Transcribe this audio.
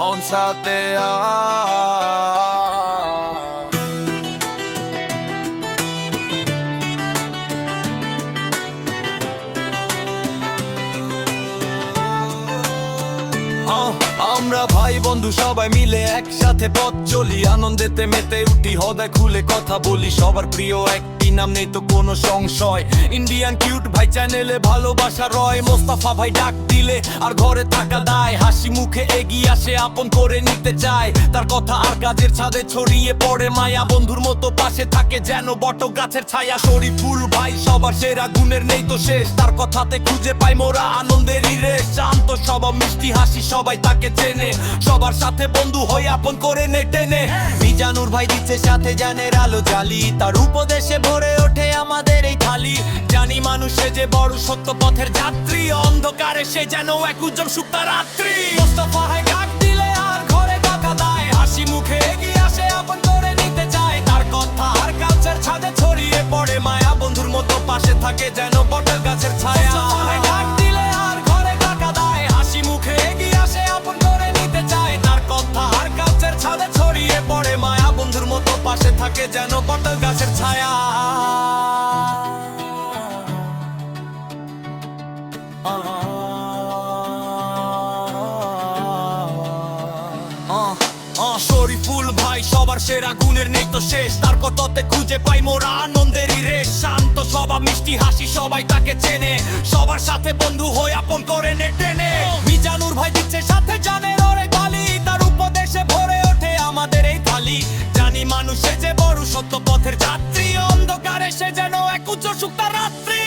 onzate আমরা ভাই বন্ধু সবাই মিলে একসাথে পথ চলি, আনন্দেতে মেতে উঠি, হৃদয় খুলে কথা বলি। সবার প্রিয় একটি নাম, নেই তো কোনো সংশয়, ইন্ডিয়ান কিউট ভাই চ্যানেলে ভালোবাসা রয়। মোস্তফা ভাই ডাক দিলে আর ঘরে থাকা দায়, হাসি মুখে এগিয়ে আসে, আপন করে নিতে চায়। তার কথা আর কাজের ছাদে ছড়িয়ে পড়ে মায়া, বন্ধুর মতো পাশে থাকে যেন বট গাছের ছায়া। শরীফুল ভাই সবার সেরা, গুণের নেই তো শেষ, তার কথাতে খুঁজে পাই মোরা আনন্দেরই রেশ। শান্ত স্বভাব, মিষ্টি হাসি, সবাই তাকে চেনে, সবার সাথে বন্ধু হয়ে আপন করে নে টেনে। মিজানুর ভাই দিচ্ছে সাথে জানের আলো জালি, তার উপদেশে ভরে ওঠে আমাদের এই থালি। জানি মানুষে যে বড় সত্য পথের যাত্রী, অন্ধকারে সে যেন এক উজ্জ্বল শুক্তা রাত্রি। মোস্তফা ভাই ডাক দিলে আর ঘরে টাকা দেয়, হাসি মুখে এগিয়ে আসে, আপন করে নিতে চায়। তার কথা আর গাছের ছাদে ছড়িয়ে পড়ে মায়া, বন্ধুর মতো পাশে থাকে যেন বটের গাছের ছায়া। ডাক দিলে আর ঘরে টাকা দেয়, হাসি মুখে এগিয়ে আসে, আপন করে নিতে চায়। তার কথা আর গাছের ছাদে ছড়িয়ে পড়ে মায়া, বন্ধুর মতো পাশে থাকে যেন বটের গাছের ছায়া। শরীফুল ভাই সবার সেরা, গুণের নেই তো শেষ, তার কথাতে খুঁজে পাই মোরা আনন্দেরই রেশ। শান্ত স্বভাব, মিষ্টি হাসি, সবাই তাকে চেনে, সবার সাথে বন্ধু হয়ে আপন করে নে টেনে। মিজানুর ভাই দিচ্ছে সাথে জানের ওরে গালি, তার উপদেশে ভরে ওঠে আমাদের এই থালি। জানি মানুষে যে বড় সত্য পথের যাত্রী, অন্ধকারে সে যেন এক উজ্জ্বল শুক্তা রাত্রি।